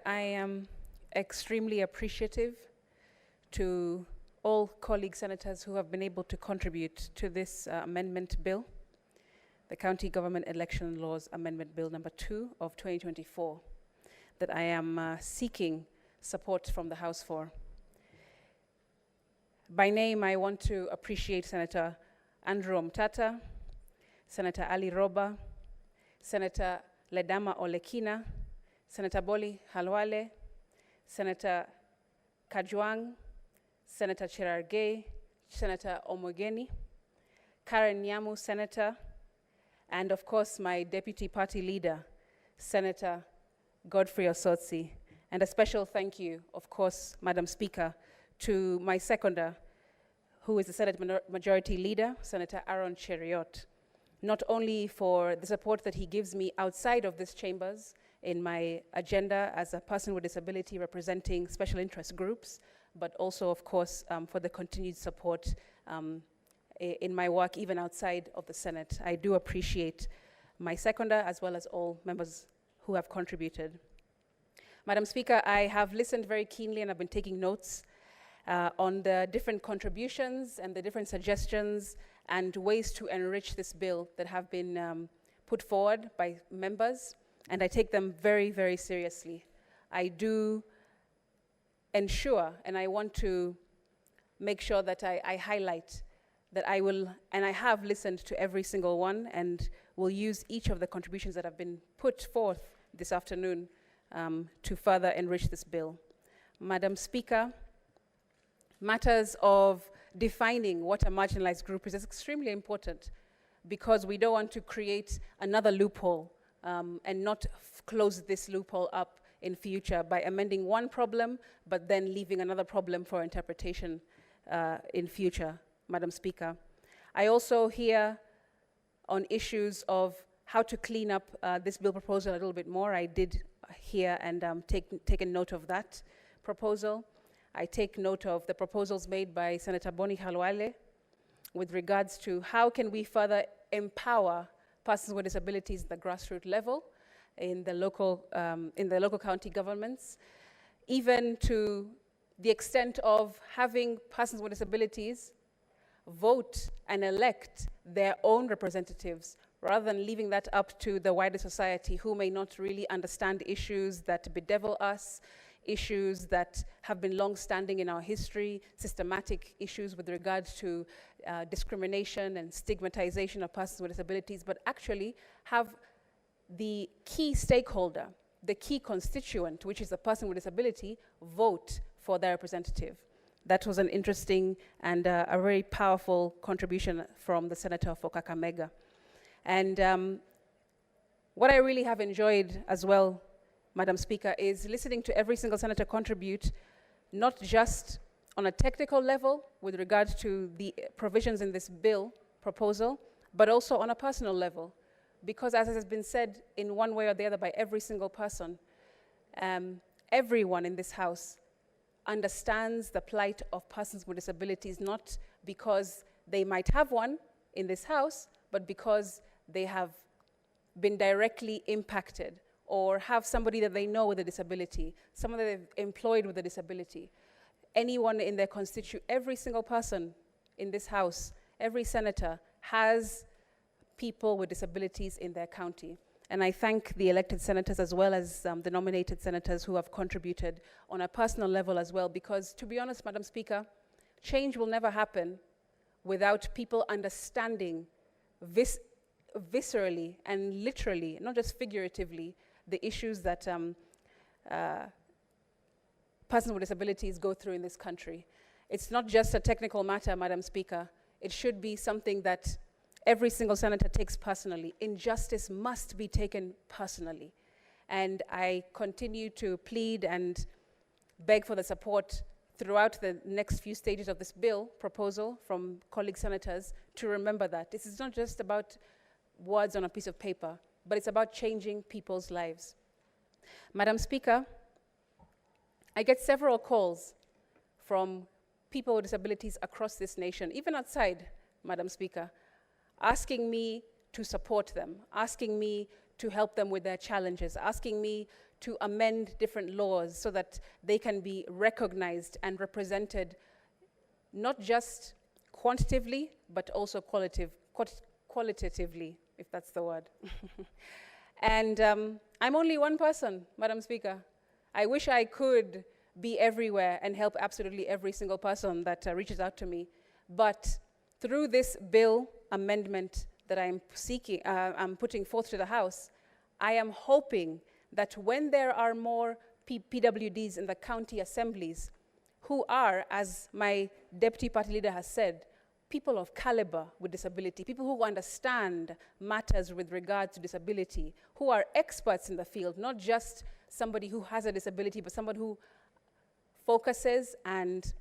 I am extremely appreciative to all colleague senators who have been able to contribute to this amendment bill, the County Government Election Laws Amendment Bill number 2 of 2024, that I am seeking support from the House for. By name, I want to appreciate Senator Andrew Omtata, Senator Ali Roba, Senator Ledama Olekina, Senator Boli Halwale, Senator Kajwang, Senator Cherargei, Senator Omogeni, Karen Nyamu, Senator, and of course my deputy party leader, Senator Godfrey Osotsi. And a special thank you, of course, Madam Speaker, to my seconder, who is the Senate Majority Leader, Senator Aaron Cheriot, not only for the support that he gives me outside of these chambers in my agenda as a person with disability representing special interest groups, but also, of course, for the continued support in my work even outside of the Senate. I do appreciate my seconder as well as all members who have contributed. Madam Speaker, I have listened very keenly and I've been taking notes on the different contributions and the different suggestions and ways to enrich this bill that have been put forward by members, and I take them very, very seriously. I do ensure, and I want to make sure that I highlight that I will, and I have listened to every single one, and will use each of the contributions that have been put forth this afternoon to further enrich this bill. Madam Speaker, matters of defining what a marginalized group is extremely important, because we don't want to create another loophole and not close this loophole up in future by amending one problem, but then leaving another problem for interpretation in future, Madam Speaker. I also hear on issues of how to clean up this bill proposal a little bit more. I did hear and taken note of that proposal. I take note of the proposals made by Senator Boni Halwale with regards to how can we further empower persons with disabilities at the grassroots level in the local county governments, even to the extent of having persons with disabilities vote and elect their own representatives, rather than leaving that up to the wider society who may not really understand issues that bedevil us, issues that have been long-standing in our history, systematic issues with regards to discrimination and stigmatization of persons with disabilities, but actually have the key stakeholder, the key constituent, which is the person with disability, vote for their representative. That was an interesting and a very powerful contribution from the Senator for Kakamega. And what I really have enjoyed as well, Madam Speaker, is listening to every single senator contribute, not just on a technical level with regard to the provisions in this bill proposal, but also on a personal level. Because as has been said in one way or the other by every single person, everyone in this House understands the plight of persons with disabilities, not because they might have one in this House, but because they have been directly impacted or have somebody that they know with a disability, someone that they've employed with a disability. Anyone in their constituent, every single person in this House, every senator has people with disabilities in their county. And I thank the elected senators as well as the nominated senators who have contributed on a personal level as well, because to be honest, Madam Speaker, change will never happen without people understanding viscerally and literally, not just figuratively, the issues that persons with disabilities go through in this country. It's not just a technical matter, Madam Speaker. It should be something that every single senator takes personally. Injustice must be taken personally. And I continue to plead and beg for the support throughout the next few stages of this bill proposal from colleague senators to remember that. This is not just about words on a piece of paper, but it's about changing people's lives. Madam Speaker, I get several calls from people with disabilities across this nation, even outside, Madam Speaker, asking me to support them, asking me to help them with their challenges, asking me to amend different laws so that they can be recognized and represented, not just quantitatively, but also qualitatively, if that's the word. And I'm only one person, Madam Speaker. I wish I could be everywhere and help absolutely every single person that reaches out to me. But through this bill amendment that I'm seeking, I'm putting forth to the House, I am hoping that when there are more PWDs in the county assemblies, who are, as my deputy party leader has said, people of caliber with disability, people who understand matters with regard to disability, who are experts in the field, not just somebody who has a disability, but someone who focuses and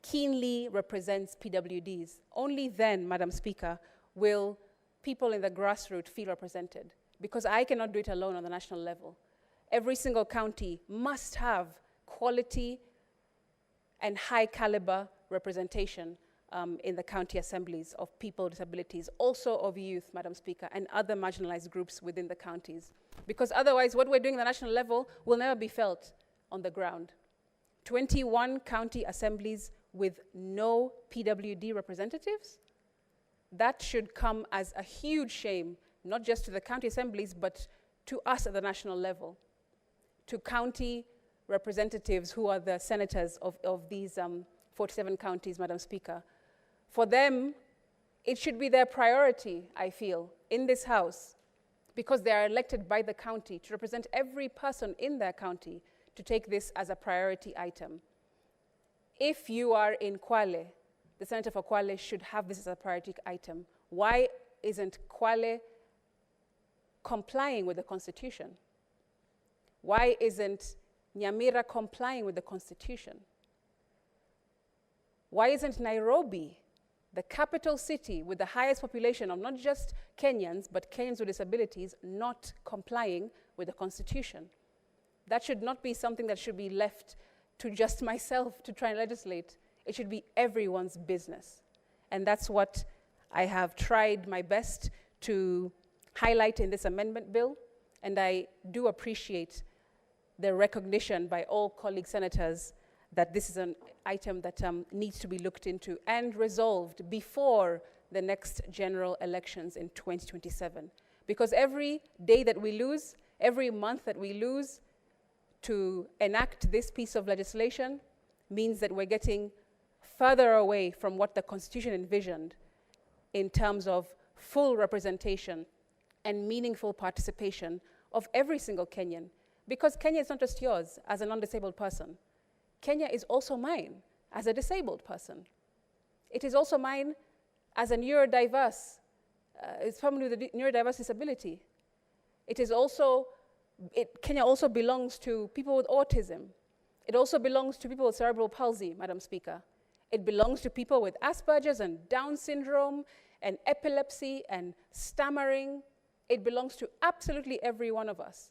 keenly represents PWDs. Only then, Madam Speaker, will people in the grassroots feel represented, because I cannot do it alone on the national level. Every single county must have quality and high caliber representation in the county assemblies of people with disabilities, also of youth, Madam Speaker, and other marginalized groups within the counties. Because otherwise, what we're doing at the national level will never be felt on the ground. 21 county assemblies with no PWD representatives? That should come as a huge shame, not just to the county assemblies, but to us at the national level, to county representatives who are the senators of these 47 counties, Madam Speaker. For them, it should be their priority, I feel, in this House, because they are elected by the county to represent every person in their county, to take this as a priority item. If you are in Kwale, the Senator for Kwale should have this as a priority item. Why isn't Kwale complying with the Constitution? Why isn't Nyamira complying with the Constitution? Why isn't Nairobi, the capital city with the highest population of not just Kenyans, but Kenyans with disabilities, not complying with the Constitution? That should not be something that should be left to just myself to try and legislate. It should be everyone's business. And that's what I have tried my best to highlight in this amendment bill. And I do appreciate the recognition by all colleague senators that this is an item that needs to be looked into and resolved before the next general elections in 2027. Because every day that we lose, every month that we lose to enact this piece of legislation means that we're getting further away from what the Constitution envisioned in terms of full representation and meaningful participation of every single Kenyan. Because Kenya is not just yours as a non-disabled person. Kenya is also mine as a disabled person. It is also mine as a neurodiverse, someone with a neurodiverse disability. Kenya also belongs to people with autism. It also belongs to people with cerebral palsy, Madam Speaker. It belongs to people with Asperger's and Down syndrome and epilepsy and stammering. It belongs to absolutely every one of us.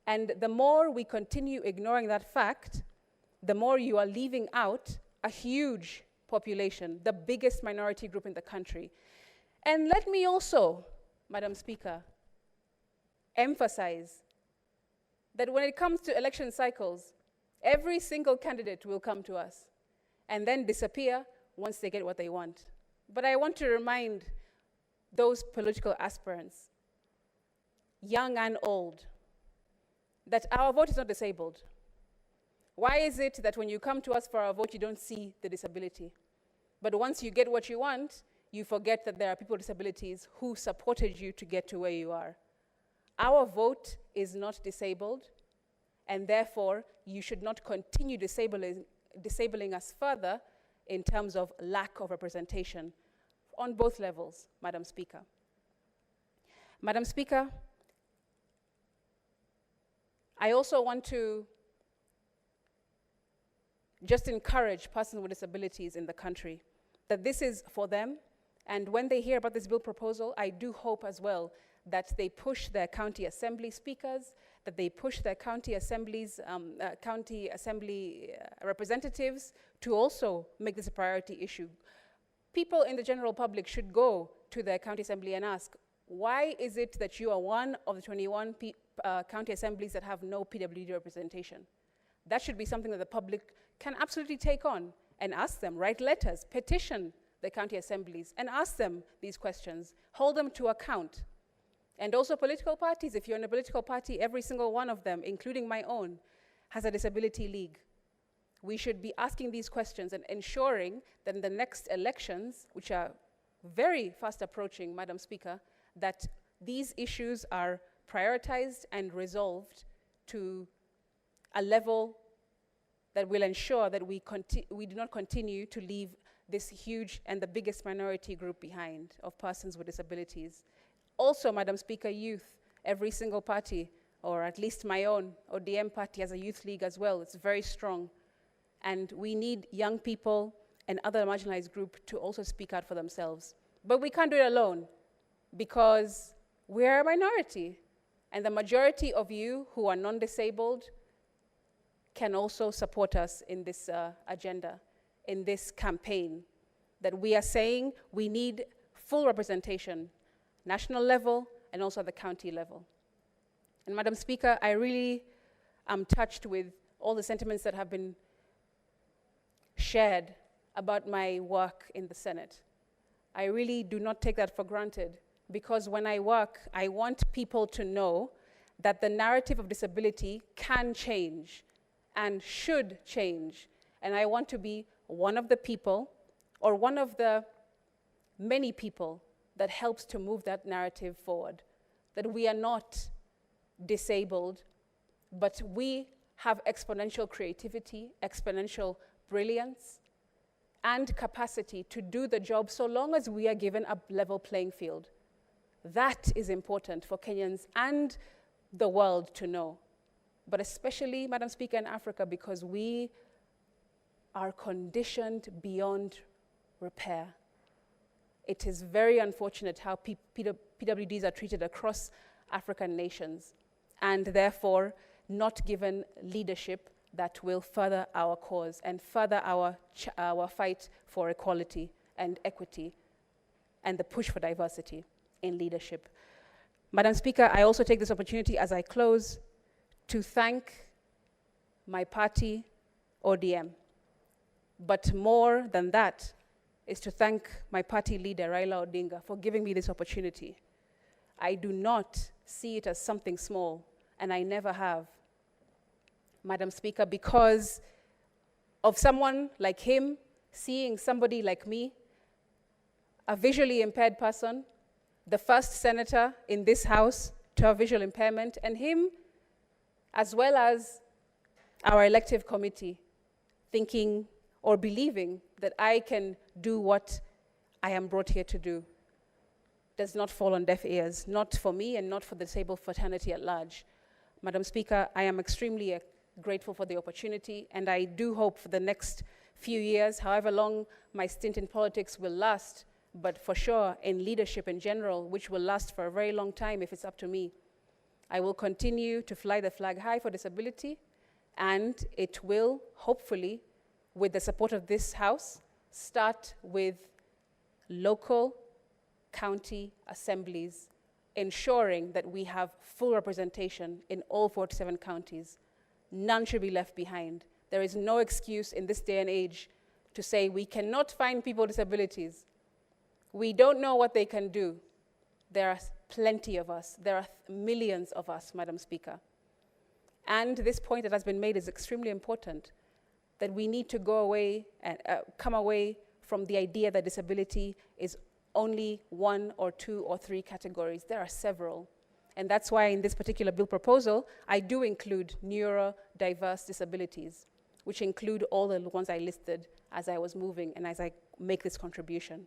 And the more we continue ignoring that fact, the more you are leaving out a huge population, the biggest minority group in the country. And let me also, Madam Speaker, emphasize that when it comes to election cycles, every single candidate will come to us and then disappear once they get what they want. But I want to remind those political aspirants, young and old, that our vote is not disabled. Why is it that when you come to us for our vote, you don't see the disability? But once you get what you want, you forget that there are people with disabilities who supported you to get to where you are. Our vote is not disabled, and therefore, you should not continue disabling us further in terms of lack of representation on both levels, Madam Speaker. Madam Speaker, I also want to just encourage persons with disabilities in the country that this is for them, and when they hear about this bill proposal, I do hope as well that they push their county assembly speakers, that they push their county assemblies, county assembly representatives to also make this a priority issue. People in the general public should go to their county assembly and ask, Why is it that you are one of the 21 county assemblies that have no PWD representation? That should be something that the public can absolutely take on and ask them, write letters, petition the county assemblies and ask them these questions, hold them to account. And also political parties, if you're in a political party, every single one of them, including my own, has a disability league. We should be asking these questions and ensuring that in the next elections, which are very fast approaching, Madam Speaker, that these issues are prioritized and resolved to a level that will ensure that we do not continue to leave this huge and the biggest minority group behind of persons with disabilities. Also, Madam Speaker, youth, every single party, or at least my own ODM party has a youth league as well. It's very strong. And we need young people and other marginalized groups to also speak out for themselves. But we can't do it alone because we're a minority. And the majority of you who are non-disabled can also support us in this agenda, in this campaign, that we are saying we need full representation, national level and also at the county level. And Madam Speaker, I really am touched with all the sentiments that have been shared about my work in the Senate. I really do not take that for granted because when I work, I want people to know that the narrative of disability can change and should change. And I want to be one of the people or one of the many people that helps to move that narrative forward. That we are not disabled, but we have exponential creativity, exponential brilliance, and capacity to do the job so long as we are given a level playing field. That is important for Kenyans and the world to know. But especially, Madam Speaker, in Africa, because we are conditioned beyond repair. It is very unfortunate how PWDs are treated across African nations, and therefore not given leadership that will further our cause and further our fight for equality and equity and the push for diversity in leadership. Madam Speaker, I also take this opportunity as I close to thank my party, ODM. But more than that is to thank my party leader, Raila Odinga, for giving me this opportunity. I do not see it as something small, and I never have, Madam Speaker, because of someone like him seeing somebody like me, a visually impaired person, the first senator in this House to have visual impairment, and him, as well as our elective committee, thinking or believing that I can do what I am brought here to do, does not fall on deaf ears, not for me and not for the disabled fraternity at large. Madam Speaker, I am extremely grateful for the opportunity, and I do hope for the next few years, however long my stint in politics will last, but for sure in leadership in general, which will last for a very long time if it's up to me, I will continue to fly the flag high for disability, and it will, hopefully, with the support of this House, start with local county assemblies, ensuring that we have full representation in all 47 counties. None should be left behind. There is no excuse in this day and age to say we cannot find people with disabilities. We don't know what they can do. There are plenty of us. There are millions of us, Madam Speaker. And this point that has been made is extremely important, that we need to go away and come away from the idea that disability is only one or two or three categories. There are several. And that's why in this particular bill proposal, I do include neurodiverse disabilities, which include all the ones I listed as I was moving and as I make this contribution.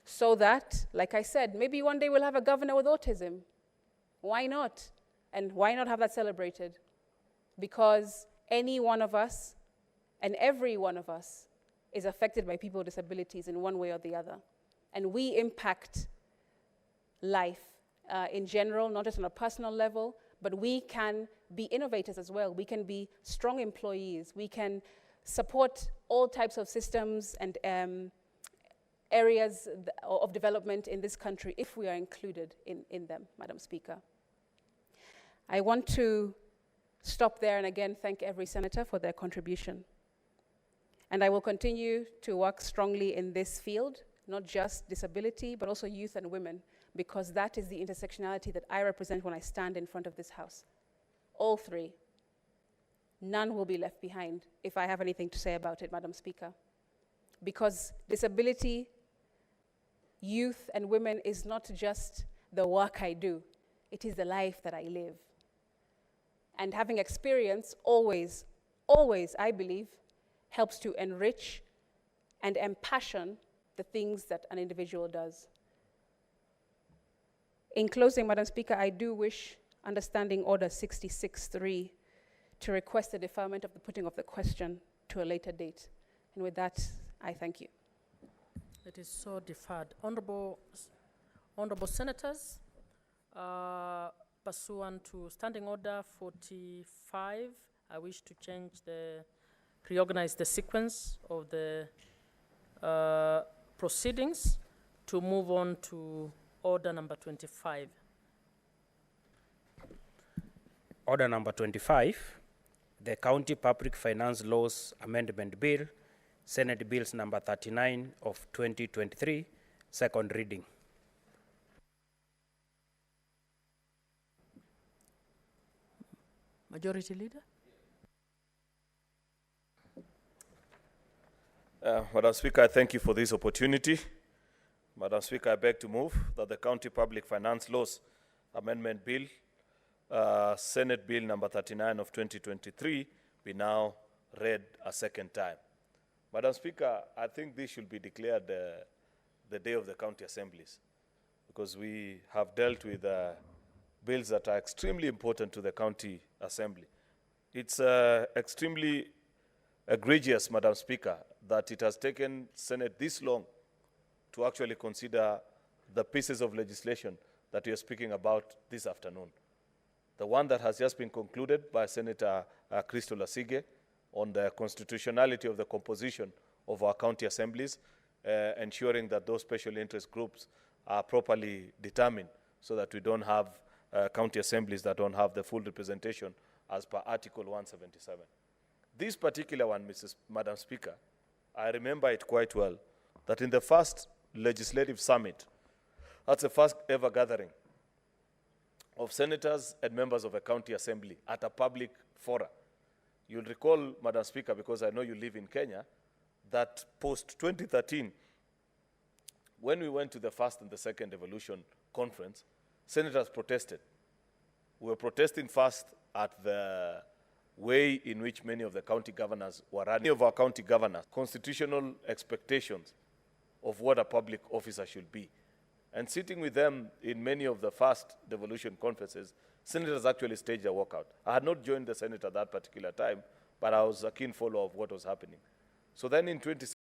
So that, like I said, maybe one day we'll have a governor with autism. Why not? And why not have that celebrated? Because any one of us and every one of us is affected by people with disabilities in one way or the other. And we impact life in general, not just on a personal level, but we can be innovators as well. We can be strong employees. We can support all types of systems and areas of development in this country if we are included in them, Madam Speaker. I want to stop there and again thank every senator for their contribution. And I will continue to work strongly in this field, not just disability, but also youth and women, because that is the intersectionality that I represent when I stand in front of this House. All three. None will be left behind if I have anything to say about it, Madam Speaker. Because disability, youth, and women is not just the work I do, it is the life that I live. And having experience always, I believe, helps to enrich and impassion the things that an individual does. In closing, Madam Speaker, I do wish, understanding Order 66.3, to request the deferment of the putting of the question to a later date. And with that, I thank you. It is so deferred. Honorable Senators, pursuant to Standing Order 45, I wish to reorganize the sequence of the proceedings to move on to Order number 25. Order number 25, the County Public Finance Laws Amendment Bill, Senate Bills number 39 of 2023, second reading. Majority Leader. Madam Speaker, I thank you for this opportunity. Madam Speaker, I beg to move that the County Public Finance Laws Amendment Bill, Senate Bill number 39 of 2023, be now read a second time. Madam Speaker, I think this should be declared the day of the county assemblies, because we have dealt with bills that are extremely important to the county assembly. It's extremely egregious, Madam Speaker, that it has taken Senate this long to actually consider the pieces of legislation that we are speaking about this afternoon. The one that has just been concluded by Senator Crystal Asige on the constitutionality of the composition of our county assemblies, ensuring that those special interest groups are properly determined so that we don't have county assemblies that don't have the full representation as per Article 177. This particular one, Madam Speaker, I remember it quite well, that in the first legislative summit, that's the first ever gathering of senators and members of a county assembly at a public forum. You'll recall, Madam Speaker, because I know you live in Kenya, that post-2013, when we went to the first and the second devolution conference, senators protested. We were protesting first at the way in which many of the county governors were running. Many of our county governors, constitutional expectations of what a public officer should be. And sitting with them in many of the first devolution conferences, senators actually staged a walkout. I had not joined the Senate at that particular time, but I was a keen follower of what was happening. So then in 2016,